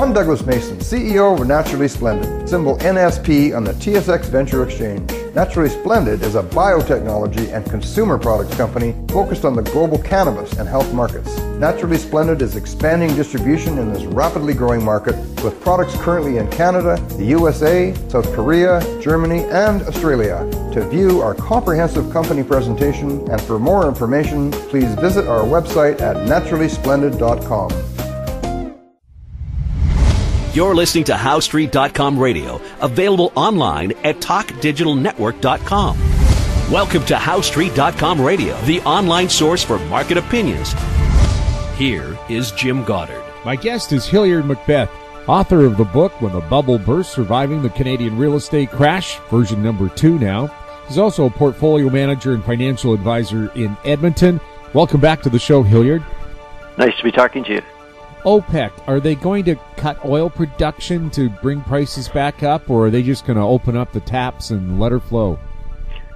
I'm Douglas Mason, CEO of Naturally Splendid, symbol NSP on the TSX Venture Exchange. Naturally Splendid is a biotechnology and consumer products company focused on the global cannabis and health markets. Naturally Splendid is expanding distribution in this rapidly growing market with products currently in Canada, the USA, South Korea, Germany, and Australia. To view our comprehensive company presentation and for more information, please visit our website at naturallysplendid.com. You're listening to HowStreet.com radio, available online at TalkDigitalNetwork.com. Welcome to HowStreet.com radio, the online source for market opinions. Here is Jim Goddard. My guest is Hilliard MacBeth, author of the book When the Bubble Burst, Surviving the Canadian Real Estate Crash, version number 2 now. He's also a portfolio manager and financial advisor in Edmonton. Welcome back to the show, Hilliard. Nice to be talking to you. OPEC, are they going to cut oil production to bring prices back up, or are they just going to open up the taps and let her flow?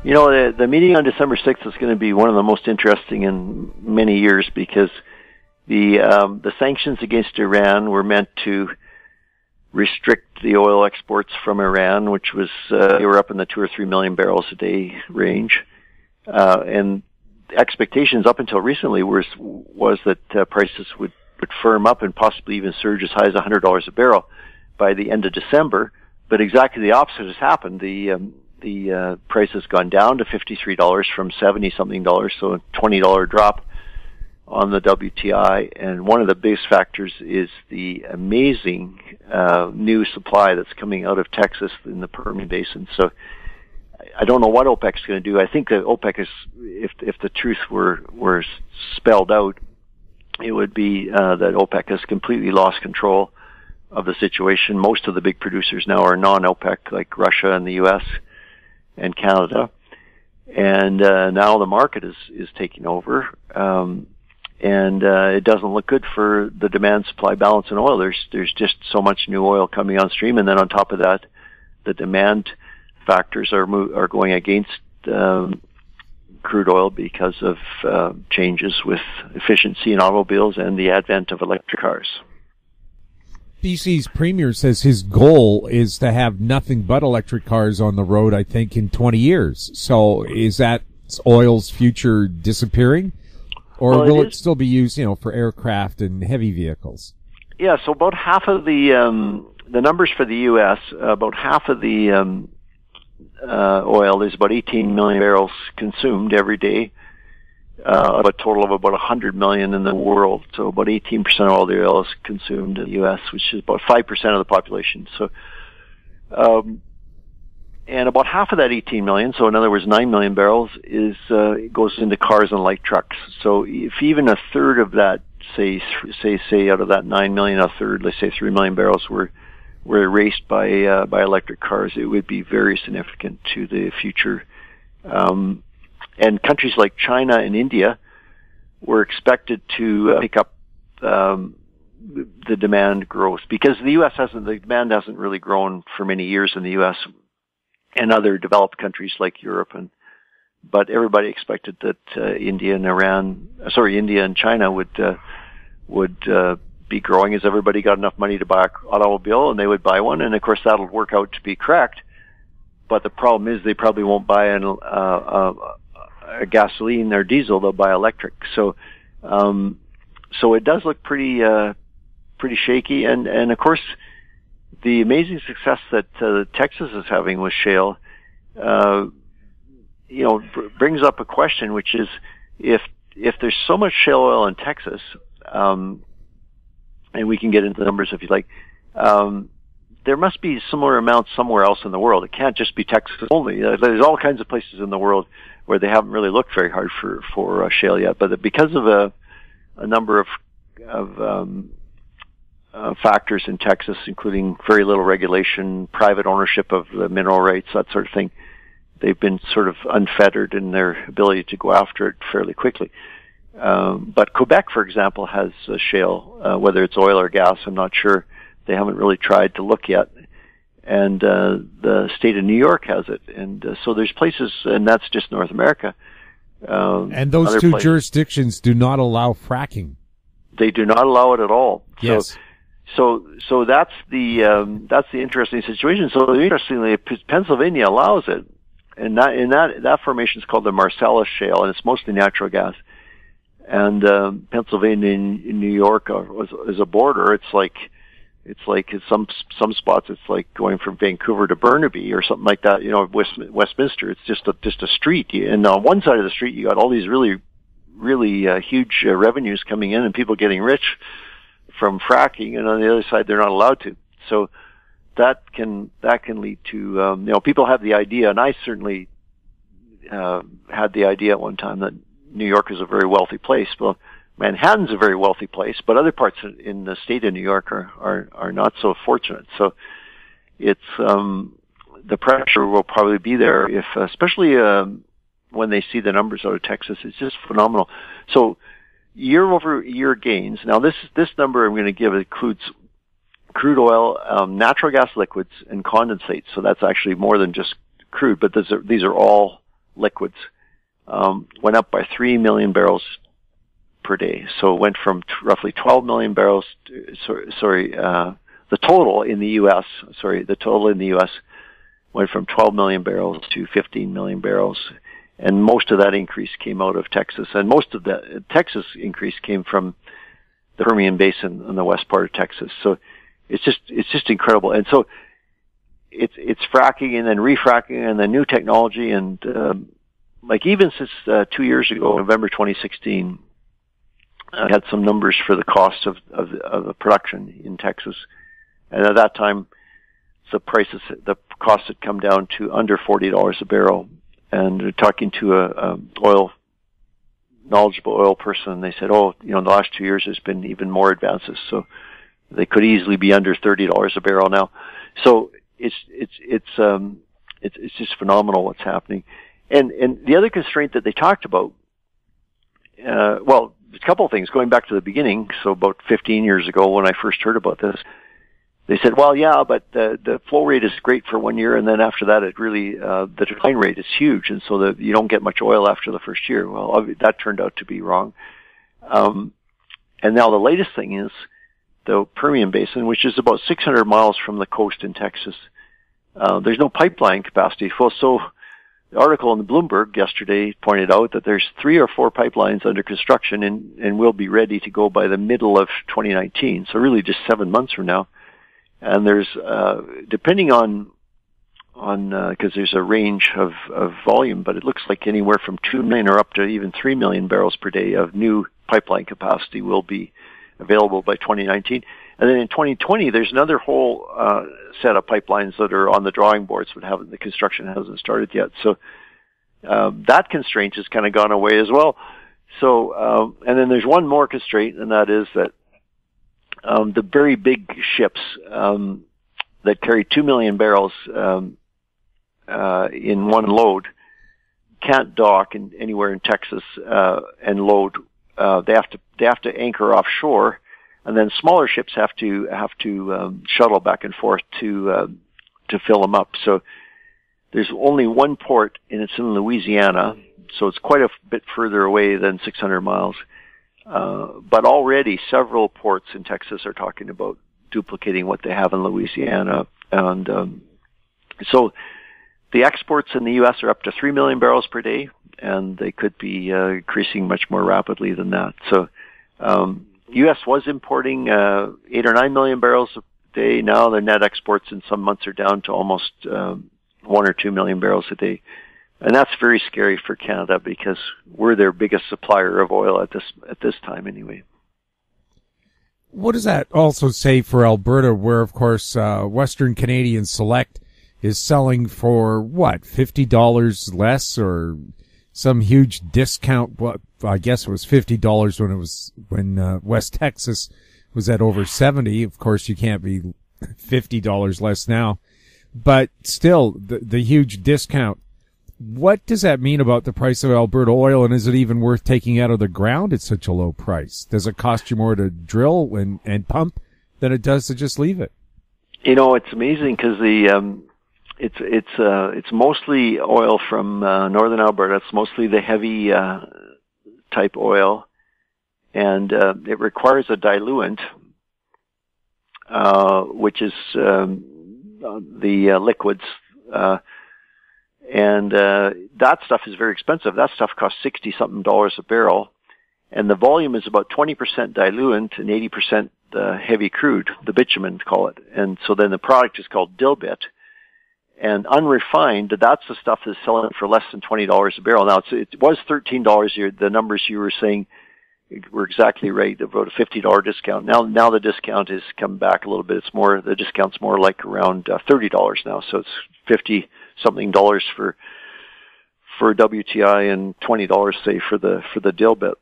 You know, the meeting on December 6th is going to be one of the most interesting in many years because the sanctions against Iran were meant to restrict the oil exports from Iran, which was they were up in the 2 or 3 million barrels a day range, and expectations up until recently was that prices would firm up and possibly even surge as high as $100 a barrel by the end of December. But exactly the opposite has happened. The price has gone down to $53 from $70-something, so a $20 drop on the WTI. And one of the biggest factors is the amazing new supply that's coming out of Texas in the Permian Basin. So I don't know what OPEC's going to do. I think that OPEC is, if the truth were spelled out, it would be that OPEC has completely lost control of the situation. Most of the big producers now are non-OPEC, like Russia and the U.S. and Canada. And now the market is taking over. And it doesn't look good for the demand-supply balance in oil. There's just so much new oil coming on stream. And then on top of that, the demand factors are going against crude oil because of changes with efficiency in automobiles and the advent of electric cars. BC's premier says his goal is to have nothing but electric cars on the road, I think, in 20 years. So is that oil's future disappearing? Or will it still be used, for aircraft and heavy vehicles? Yeah, so about half of the numbers for the U.S., about half of the oil, there's about 18 million barrels consumed every day, of a total of about 100 million in the world. So about 18% of all the oil is consumed in the U.S., which is about 5% of the population. So, and about half of that 18 million, so in other words 9 million barrels, goes into cars and light trucks. So if even a third of that, say out of that 9 million, a third, let's say 3 million barrels were erased by electric cars, it would be very significant to the future. And countries like China and India were expected to pick up the demand growth because the demand hasn't really grown for many years in the U.S. and other developed countries like Europe, but everybody expected that India and China would be growing as everybody got enough money to buy an automobile and they would buy one, and of course that'll work out to be correct. But the problem is they probably won't buy a gasoline or diesel; they'll buy electric. So it does look pretty shaky. And of course, the amazing success that Texas is having with shale, brings up a question, which is if there's so much shale oil in Texas, and we can get into the numbers if you like, there must be similar amounts somewhere else in the world. It can't just be Texas only. There's all kinds of places in the world where they haven't really looked very hard for shale yet. But because of a number of factors in Texas, including very little regulation, private ownership of the mineral rights, that sort of thing, they've been sort of unfettered in their ability to go after it fairly quickly. But Quebec, for example, has shale, whether it's oil or gas, I'm not sure. They haven't really tried to look yet. And the state of New York has it. And so there's places, and that's just North America. And those two jurisdictions do not allow fracking. They do not allow it at all. Yes. So that's the interesting situation. So interestingly, Pennsylvania allows it, and that formation is called the Marcellus Shale, and it's mostly natural gas. And Pennsylvania and New York is a border. It's like some spots it's like going from Vancouver to Burnaby or something like that. Westminster. It's just a street, and on one side of the street you got all these really huge revenues coming in and people getting rich from fracking, and on the other side they're not allowed to. So that can lead to people have the idea, and I certainly had the idea at one time that New York is a very wealthy place. Well, Manhattan's a very wealthy place, but other parts in the state of New York are not so fortunate. So it's the pressure will probably be there if, especially when they see the numbers out of Texas. It's just phenomenal. So year-over-year gains. Now this number I'm going to give includes crude oil, natural gas liquids, and condensate. So that's actually more than just crude, but these are all liquids. Went up by 3 million barrels per day. So it went from roughly 12 million barrels the total in the U.S. went from 12 million barrels to 15 million barrels. And most of that increase came out of Texas. And most of the Texas increase came from the Permian Basin in the west part of Texas. So it's just incredible. And so it's fracking and then refracking and then new technology. And even since 2 years ago, November 2016, I had some numbers for the cost of the production in Texas. And at that time, the cost had come down to under $40 a barrel. And talking to a knowledgeable oil person, they said, the last 2 years there's been even more advances. So they could easily be under $30 a barrel now. So it's just phenomenal what's happening. And the other constraint that they talked about, a couple of things going back to the beginning. So about 15 years ago when I first heard about this, they said, but the flow rate is great for 1 year, and then after that it really, the decline rate is huge, and so you don't get much oil after the first year. Well, that turned out to be wrong. And now the latest thing is the Permian Basin, which is about 600 miles from the coast in Texas. There's no pipeline capacity. Well, so the article in the Bloomberg yesterday pointed out that there's 3 or 4 pipelines under construction and will be ready to go by the middle of 2019. So really just 7 months from now. And there's, depending on, cause there's a range of volume, but it looks like anywhere from 2 million or up to even 3 million barrels per day of new pipeline capacity will be available by 2019. And then in 2020, there's another whole, set of pipelines that are on the drawing boards, but the construction hasn't started yet. So, that constraint has kind of gone away as well. So, and then there's one more constraint, and that is that the very big ships that carry 2 million barrels in one load can't dock anywhere in Texas and load. They have to anchor offshore, and then smaller ships have to shuttle back and forth to fill them up. So there's only one port, and it's in Louisiana, so it's quite a bit further away than 600 miles. But already several ports in Texas are talking about duplicating what they have in Louisiana. And so the exports in the U.S. are up to 3 million barrels per day, and they could be increasing much more rapidly than that. So U.S. was importing 8 or 9 million barrels a day. Now their net exports in some months are down to almost 1 or 2 million barrels a day. And that's very scary for Canada because we're their biggest supplier of oil at this time anyway. What does that also say for Alberta, where, of course, Western Canadian Select is selling for, $50 less or some huge discount? Well, I guess it was $50 when West Texas was at over 70. Of course, you can't be $50 less now. But still, the huge discount. What does that mean about the price of Alberta oil, and is it even worth taking out of the ground at such a low price? Does it cost you more to drill and pump than it does to just leave it? It's amazing because it's mostly oil from northern Alberta. It's mostly the heavy type oil, and it requires a diluent. which is the liquids, and that stuff is very expensive. That stuff costs $60-something a barrel, and the volume is about 20% diluent and 80% heavy crude, the bitumen call it. And so then the product is called dilbit. And unrefined, that's the stuff that's selling for less than $20 a barrel. Now, it was $13. The numbers you were saying were exactly right, about a $50 discount. Now the discount has come back a little bit. The discount's more like around $30 now. So it's 50-something dollars for WTI and $20, say, for the dilbit.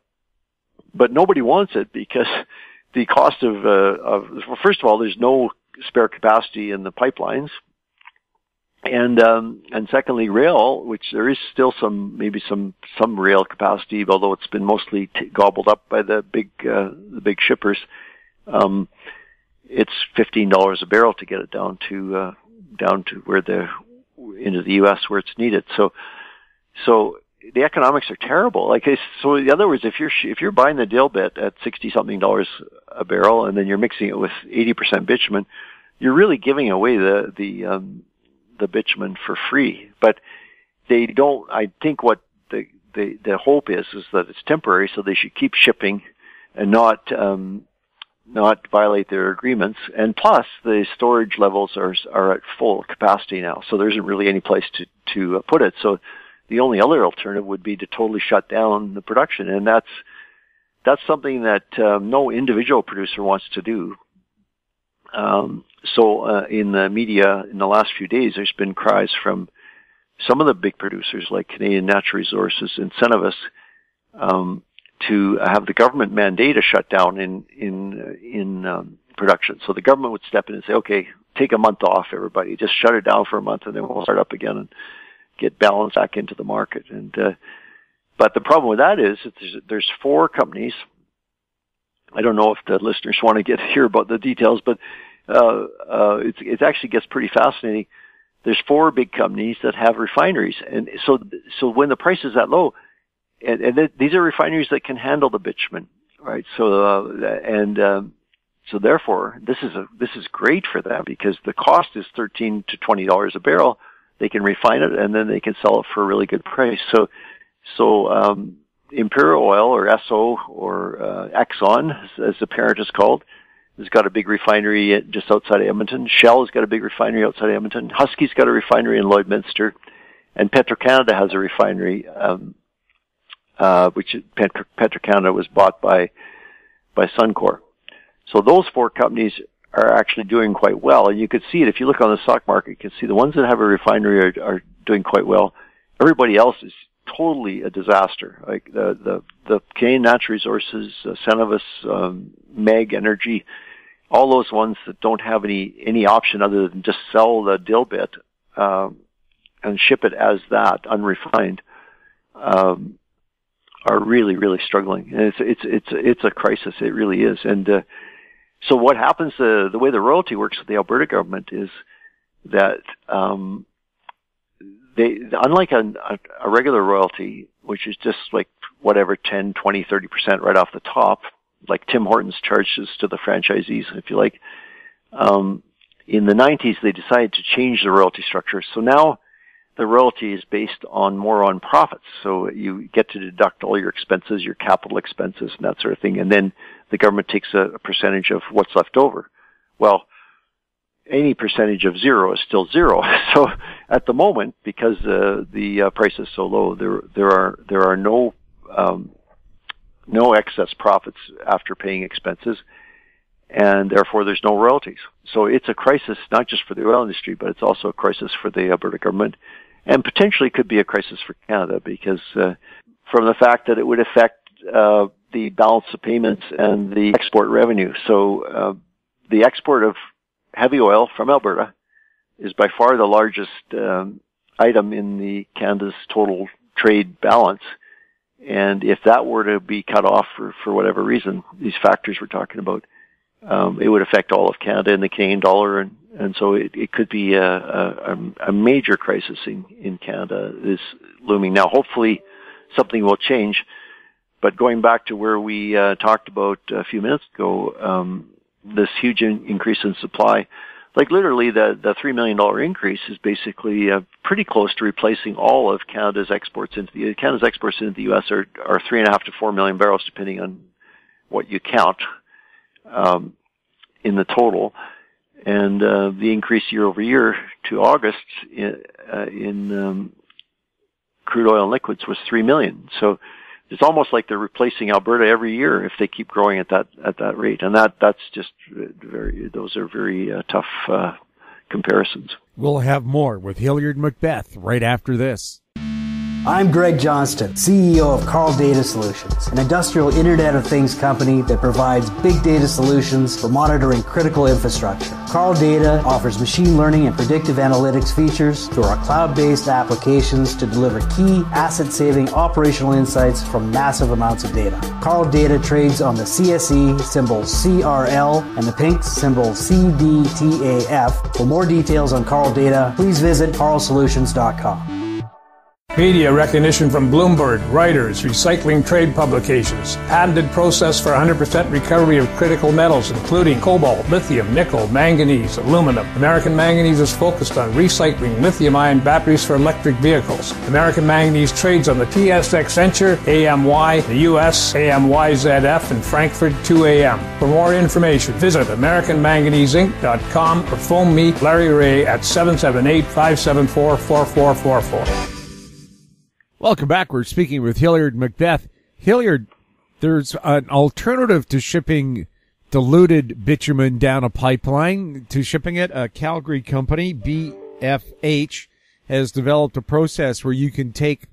But nobody wants it because the cost of well, first of all, there's no spare capacity in the pipelines. And secondly, rail, which there is still some rail capacity, although it's been mostly gobbled up by the big shippers. It's $15 a barrel to get it down to where into the U.S. where it's needed. So the economics are terrible. So in other words, if you're buying the dilbit at $60-something a barrel, and then you're mixing it with 80% bitumen, you're really giving away the bitumen for free. But they don't. I think what the hope is that it's temporary, so they should keep shipping and not violate their agreements. And plus, the storage levels are at full capacity now, so there isn't really any place to put it. So the only other alternative would be to totally shut down the production, and that's something that no individual producer wants to do. So in the media in the last few days, there's been cries from some of the big producers like Canadian Natural Resources and Cenovus to have the government mandate a shutdown in production. So the government would step in and say, okay, take a month off, everybody. Just shut it down for a month, and then we'll start up again and get balance back into the market. And but the problem with that is that there's 4 companies. I don't know if the listeners want to hear about the details, but it actually gets pretty fascinating. There's 4 big companies that have refineries, and so when the price is that low, and these are refineries that can handle the bitumen, right? So therefore, this is great for them because the cost is $13 to $20 a barrel. They can refine it and then they can sell it for a really good price. So Imperial Oil, or Esso, or Exxon, as the parent is called, has got a big refinery just outside of Edmonton. Shell has got a big refinery outside of Edmonton. Husky's got a refinery in Lloydminster, and Petro-Canada has a refinery, which Petro-Canada was bought by Suncor. So those 4 companies are actually doing quite well, and you could see it if you look on the stock market. You can see the ones that have a refinery are doing quite well. Everybody else is totally a disaster. Like the Canadian Natural Resources, Cenovus, Meg Energy, all those ones that don't have any option other than just sell the dilbit and ship it as that unrefined, are really, really struggling. And it's a crisis. It really is. And so what happens? The way the royalty works with the Alberta government is that they, unlike a regular royalty, which is just like whatever 10, 20, 30% right off the top, like Tim Hortons charges to the franchisees, if you like. In the 90s, they decided to change the royalty structure. So now the royalty is based more on profits. So you get to deduct all your expenses, your capital expenses, and that sort of thing. And then the government takes a percentage of what's left over. Well, any percentage of 0 is still 0. So at the moment, because the price is so low, there are no excess profits after paying expenses, and therefore there's no royalties. So it's a crisis not just for the oil industry, but it's also a crisis for the Alberta government, and potentially could be a crisis for Canada because from the fact that it would affect the balance of payments and the export revenue. So the export of heavy oil from Alberta is by far the largest item in the Canada's total trade balance. And if that were to be cut off for whatever reason, these factors we're talking about, it would affect all of Canada and the Canadian dollar, and so it could be a major crisis in Canada is looming now. Hopefully, something will change. But going back to where we talked about a few minutes ago, this huge increase in supply. Like literally the $3 million increase is basically pretty close to replacing all of Canada's exports into the U.S. are 3.5 to 4 million barrels, depending on what you count, in the total. And the increase year over year to August in crude oil and liquids was 3 million. So it's almost like they're replacing Alberta every year if they keep growing at that rate. And that's just those are very tough comparisons. We'll have more with Hilliard MacBeth right after this. I'm Greg Johnston, CEO of Carl Data Solutions, an industrial Internet of Things company that provides big data solutions for monitoring critical infrastructure. Carl Data offers machine learning and predictive analytics features through our cloud-based applications to deliver key asset-saving operational insights from massive amounts of data. Carl Data trades on the CSE symbol CRL and the pink symbol CDTAF. For more details on Carl Data, please visit carlsolutions.com. Media recognition from Bloomberg, Reuters, Recycling Trade Publications. Patented process for 100% recovery of critical metals, including cobalt, lithium, nickel, manganese, aluminum. American Manganese is focused on recycling lithium-ion batteries for electric vehicles. American Manganese trades on the TSX Venture, AMY, the US, AMYZF, and Frankfurt 2AM. For more information, visit AmericanManganeseInc.com or phone me, Larry Ray, at 778-574-4444. Welcome back. We're speaking with Hilliard MacBeth. Hilliard, there's an alternative to shipping diluted bitumen down a pipeline to shipping it. A Calgary company, BFH, has developed a process where you can take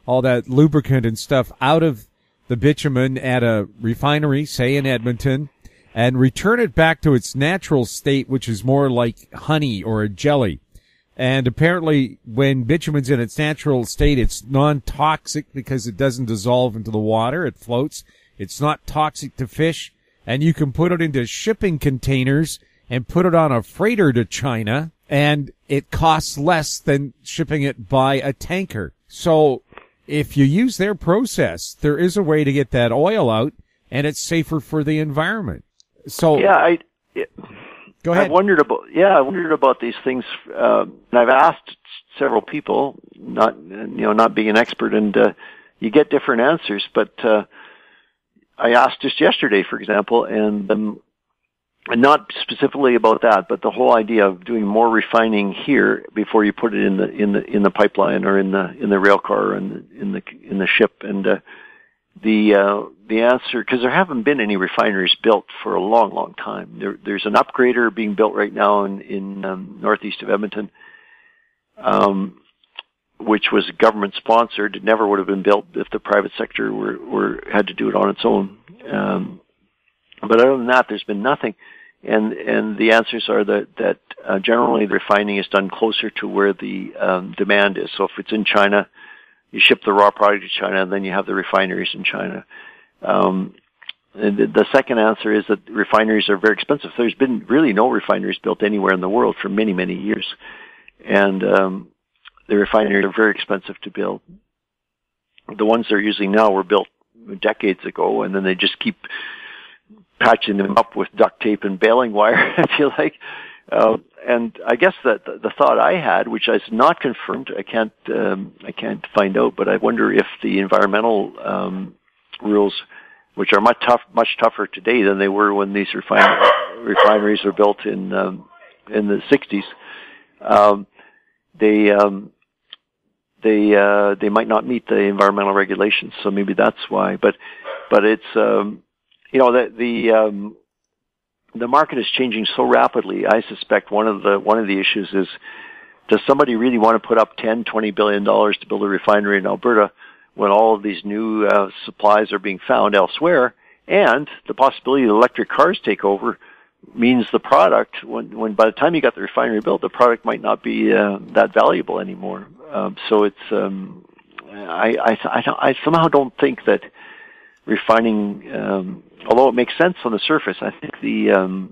all that lubricant and stuff out of the bitumen at a refinery, say in Edmonton, and return it back to its natural state, which is more like honey or a jelly. And apparently when bitumen's in its natural state, it's non-toxic because it doesn't dissolve into the water. It floats. It's not toxic to fish. And you can put it into shipping containers and put it on a freighter to China, and it costs less than shipping it by a tanker. So if you use their process, there is a way to get that oil out, and it's safer for the environment. So go ahead. I wondered about these things, and I've asked several people, not being an expert, and you get different answers. But I asked just yesterday, for example, and not specifically about that, but the whole idea of doing more refining here before you put it in the pipeline or in the rail car or in the ship, and the answer, because there haven't been any refineries built for a long, long time. There's an upgrader being built right now in northeast of Edmonton, which was government sponsored. It never would have been built if the private sector had to do it on its own. But other than that, there's been nothing. And the answers are that generally the refining is done closer to where the demand is. So if it's in China, you ship the raw product to China, and then you have the refineries in China. And the second answer is that refineries are very expensive. There's been really no refineries built anywhere in the world for many, many years. And the refineries are very expensive to build. The ones they're using now were built decades ago, and then they just keep patching them up with duct tape and baling wire, I feel like. And I guess that the thought I had, which is not confirmed, I can't find out, but I wonder if the environmental rules, which are much tougher today than they were when these refineries were built in the 60s, they might not meet the environmental regulations. So maybe that's why. But it's the market is changing so rapidly. I suspect one of the issues is, does somebody really want to put up $10-20 billion to build a refinery in Alberta when all of these new supplies are being found elsewhere? And the possibility that electric cars take over means the product, when by the time you got the refinery built, the product might not be that valuable anymore. So it's I somehow don't think that refining, although it makes sense on the surface, I think the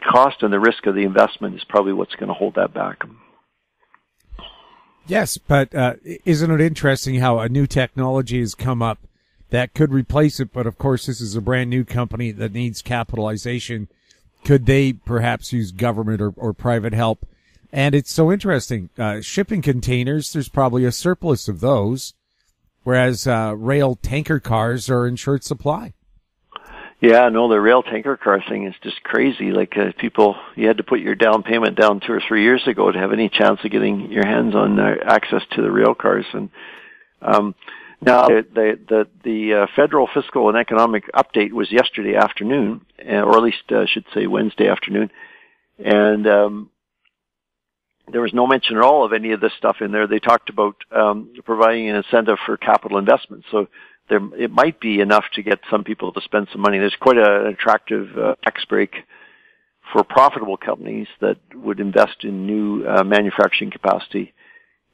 cost and the risk of the investment is probably what's going to hold that back. Yes, but isn't it interesting how a new technology has come up that could replace it? But of course, this is a brand new company that needs capitalization Could they perhaps use government or private help? And it's so interesting. Shipping containers, there's probably a surplus of those, whereas rail tanker cars are in short supply. Yeah, no, the rail tanker car thing is just crazy. Like people, you had to put your down payment down 2 or 3 years ago to have any chance of getting your hands on access to the rail cars. And now the federal fiscal and economic update was yesterday afternoon, or at least I should say Wednesday afternoon, and there was no mention at all of any of this stuff in there. They talked about providing an incentive for capital investment. So it might be enough to get some people to spend some money. There's quite an attractive tax break for profitable companies that would invest in new manufacturing capacity,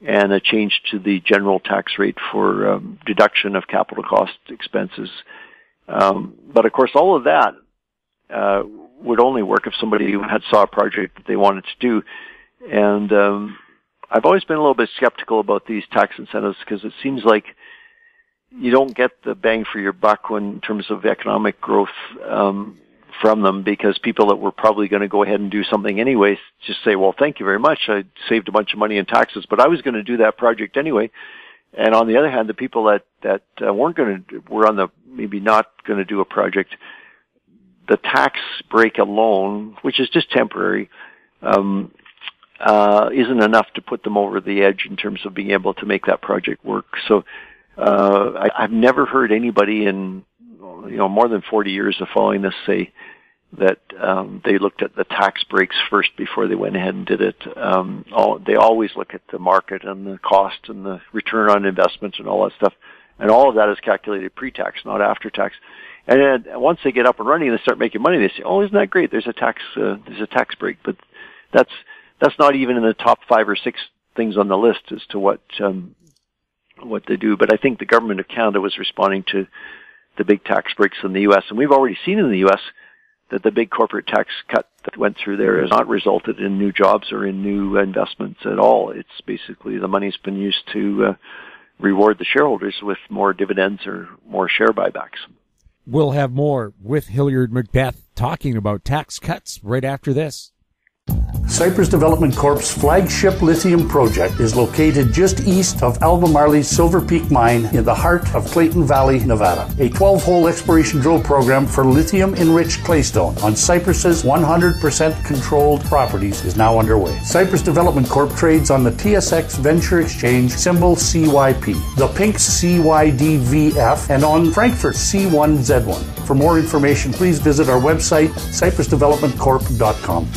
and a change to the general tax rate for deduction of capital cost expenses. But of course, all of that would only work if somebody saw a project that they wanted to do. And I've always been a little bit skeptical about these tax incentives because it seems like you don't get the bang for your buck in terms of economic growth from them, because people that were probably going to go ahead and do something anyway just say, well, thank you very much. I saved a bunch of money in taxes, but I was going to do that project anyway. And on the other hand, the people that were maybe not going to do a project, the tax break alone, which is just temporary, isn't enough to put them over the edge in terms of being able to make that project work. So I've never heard anybody in more than 40 years of following this say that they looked at the tax breaks first before they went ahead and did it. They always look at the market and the cost and the return on investment and all that stuff, and all of that is calculated pre-tax, not after tax. And then once they get up and running and they start making money, they say, "Oh, isn't that great? There's a tax break." But that's not even in the top 5 or 6 things on the list as to what they do. But I think the government of Canada was responding to the big tax breaks in the U.S. And we've already seen in the U.S. that the big corporate tax cut that went through there has not resulted in new jobs or in new investments at all. It's basically the money's been used to reward the shareholders with more dividends or more share buybacks. We'll have more with Hilliard MacBeth talking about tax cuts right after this. Cypress Development Corp's flagship lithium project is located just east of Albemarle's Silver Peak mine in the heart of Clayton Valley, Nevada. A 12-hole exploration drill program for lithium-enriched claystone on Cypress's 100% controlled properties is now underway. Cypress Development Corp trades on the TSX Venture Exchange, symbol CYP, the Pink's CYDVF, and on Frankfurt's C1Z1. For more information, please visit our website, cypressdevelopmentcorp.com.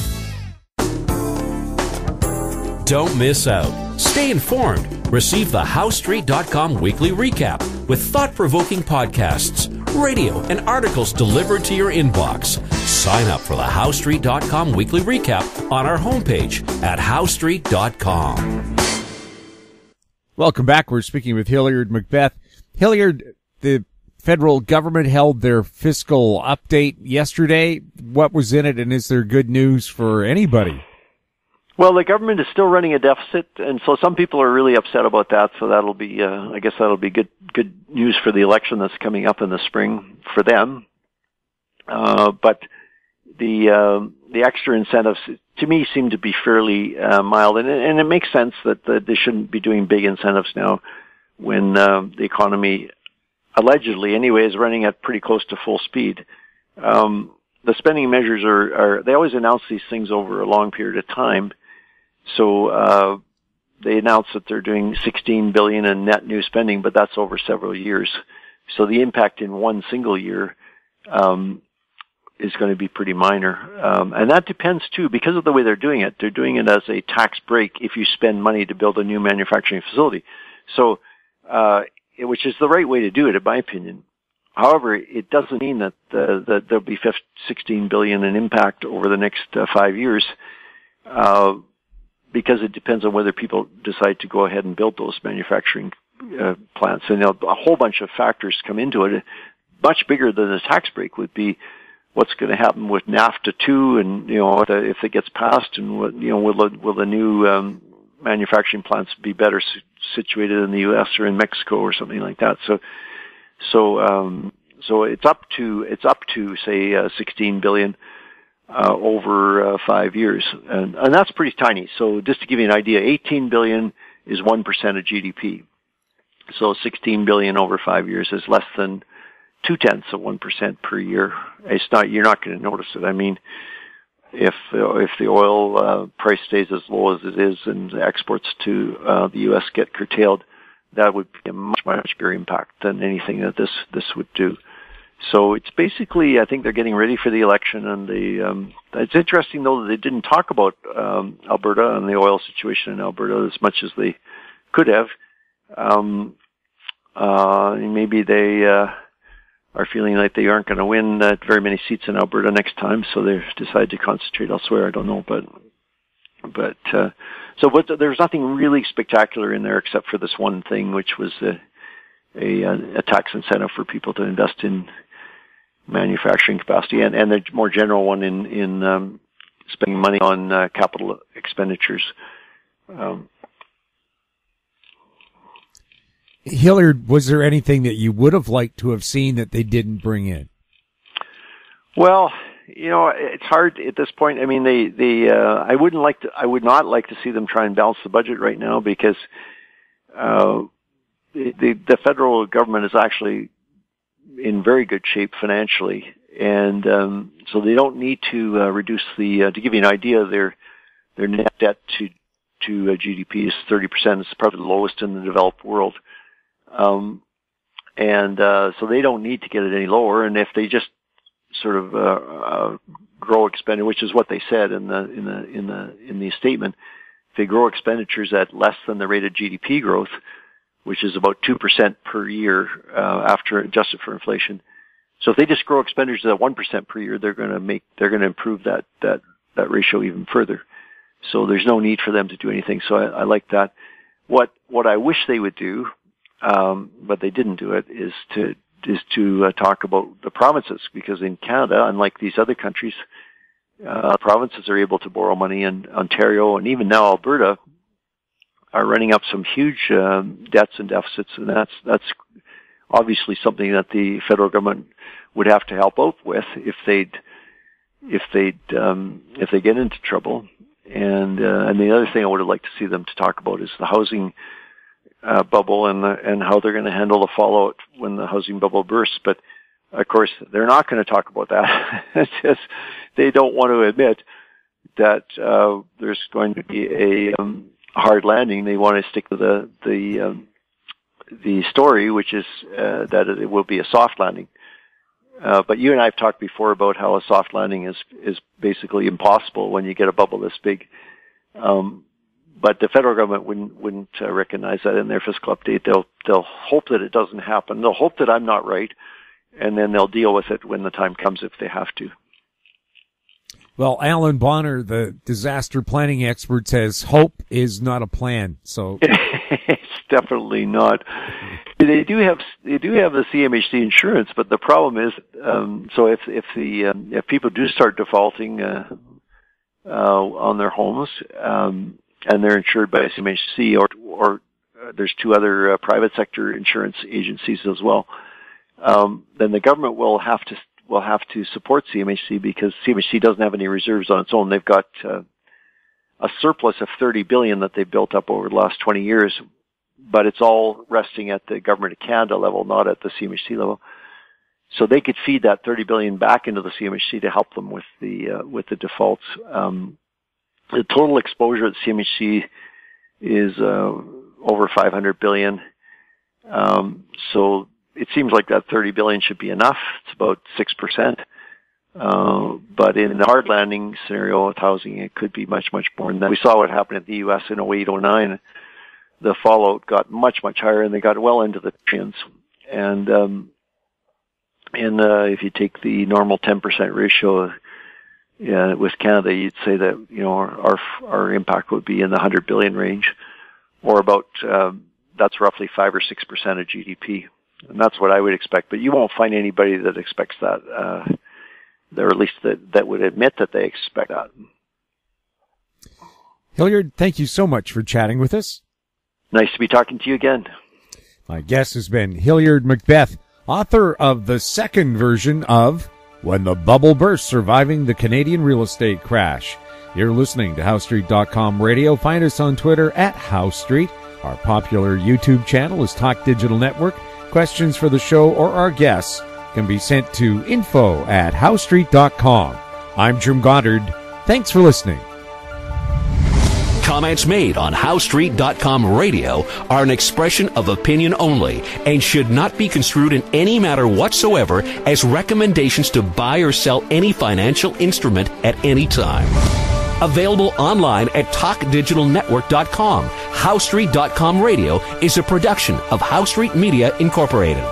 Don't miss out. Stay informed. Receive the HowStreet.com weekly recap with thought-provoking podcasts, radio, and articles delivered to your inbox. Sign up for the HowStreet.com weekly recap on our homepage at HowStreet.com. Welcome back. We're speaking with Hilliard MacBeth. Hilliard, the federal government held their fiscal update yesterday. What was in it, and is there good news for anybody? Well, the government is still running a deficit, and so some people are really upset about that. So that'll be, I guess that'll be good news for the election that's coming up in the spring for them. But the extra incentives, to me, seem to be fairly mild, and it makes sense that they shouldn't be doing big incentives now when the economy, allegedly anyway, is running at pretty close to full speed. The spending measures are they always announce these things over a long period of time. So they announced that they're doing $16 billion in net new spending, but that's over several years. So the impact in one single year is going to be pretty minor. And that depends, too, because of the way they're doing it. They're doing it as a tax break if you spend money to build a new manufacturing facility. So, which is the right way to do it, in my opinion. However, it doesn't mean that there'll be $16 billion in impact over the next 5 years. Because it depends on whether people decide to go ahead and build those manufacturing plants. And a whole bunch of factors come into it. Much bigger than the tax break would be what's going to happen with NAFTA 2, and if it gets passed, and will the new manufacturing plants be better situated in the U.S. or in Mexico or something like that. So it's up to say $16 billion. over 5 years, and that's pretty tiny. So just to give you an idea, 18 billion is 1% of GDP. So 16 billion over 5 years is less than 0.2% per year. It's not, you're not going to notice it. I mean, if the oil price stays as low as it is and the exports to the U.S. get curtailed, that would be a much bigger impact than anything that this would do. So it's basically, I think they're getting ready for the election, and it's interesting though that they didn't talk about Alberta and the oil situation in Alberta as much as they could have. Maybe they are feeling like they aren't going to win very many seats in Alberta next time, so they decide to concentrate elsewhere. I don't know, but there's nothing really spectacular in there except for this one thing, which was a tax incentive for people to invest in manufacturing capacity, and the more general one in spending money on capital expenditures. Hilliard, was there anything that you would have liked to have seen that they didn't bring in? Well, it's hard at this point. I mean, I would not like to see them try and balance the budget right now, because the federal government is actually in very good shape financially, and so they don't need to reduce the. To give you an idea, their net debt to GDP is 30%. It's probably the lowest in the developed world, so they don't need to get it any lower. And if they just sort of grow expenditure, which is what they said in the statement, if they grow expenditures at less than the rate of GDP growth, which is about 2% per year after adjusted for inflation. So if they just grow expenditures at 1% per year, they're going to improve that ratio even further. So there's no need for them to do anything. So I like that. What I wish they would do, but they didn't do it, is to talk about the provinces, because in Canada, unlike these other countries, provinces are able to borrow money, and Ontario and even now Alberta are running up some huge debts and deficits, and that's obviously something that the federal government would have to help out with if they get into trouble. And the other thing I would have liked to see them to talk about is the housing bubble and how they're going to handle the fallout when the housing bubble bursts. But of course, they're not going to talk about that. It's just they don't want to admit that there's going to be a hard landing. They want to stick to the story, which is that it will be a soft landing. But you and I have talked before about how a soft landing is basically impossible when you get a bubble this big. But the federal government wouldn't recognize that in their fiscal update. They'll hope that it doesn't happen. They'll hope that I'm not right, and then they'll deal with it when the time comes if they have to. Well, Alan Bonner, the disaster planning expert, says hope is not a plan. So it's definitely not. They do have the CMHC insurance, but the problem is, so if people do start defaulting on their homes, and they're insured by CMHC or there's two other private sector insurance agencies as well, then the government will have to support CMHC, because CMHC doesn't have any reserves on its own. They've got a surplus of $30 billion that they've built up over the last 20 years, but it's all resting at the Government of Canada level, not at the CMHC level. So they could feed that $30 billion back into the CMHC to help them with the defaults. The total exposure at CMHC is over $500 billion. So it seems like that $30 billion should be enough. It's about 6%. But in the hard landing scenario with housing, it could be much more than that. We saw what happened in the U.S. in 08, 09. The fallout got much higher, and they got well into the trillions. And if you take the normal 10% ratio, with Canada, you'd say that our impact would be in the $100 billion range, or about that's roughly 5 or 6% of GDP, and that's what I would expect. But you won't find anybody that expects that, or at least that would admit that they expect that. Hilliard, thank you so much for chatting with us. Nice to be talking to you again. My guest has been Hilliard MacBeth, author of the second version of when the bubble burst surviving the Canadian real estate crash. You're listening to HowStreet.com radio. Find us on Twitter at HowStreet. Our popular YouTube channel is Talk Digital Network. Questions for the show or our guests can be sent to info@HowStreet.com. I'm Jim Goddard. Thanks for listening. Comments made on HowStreet.com radio are an expression of opinion only and should not be construed in any matter whatsoever as recommendations to buy or sell any financial instrument at any time. Available online at TalkDigitalNetwork.com. HowStreet.com radio is a production of HowStreet Media Incorporated.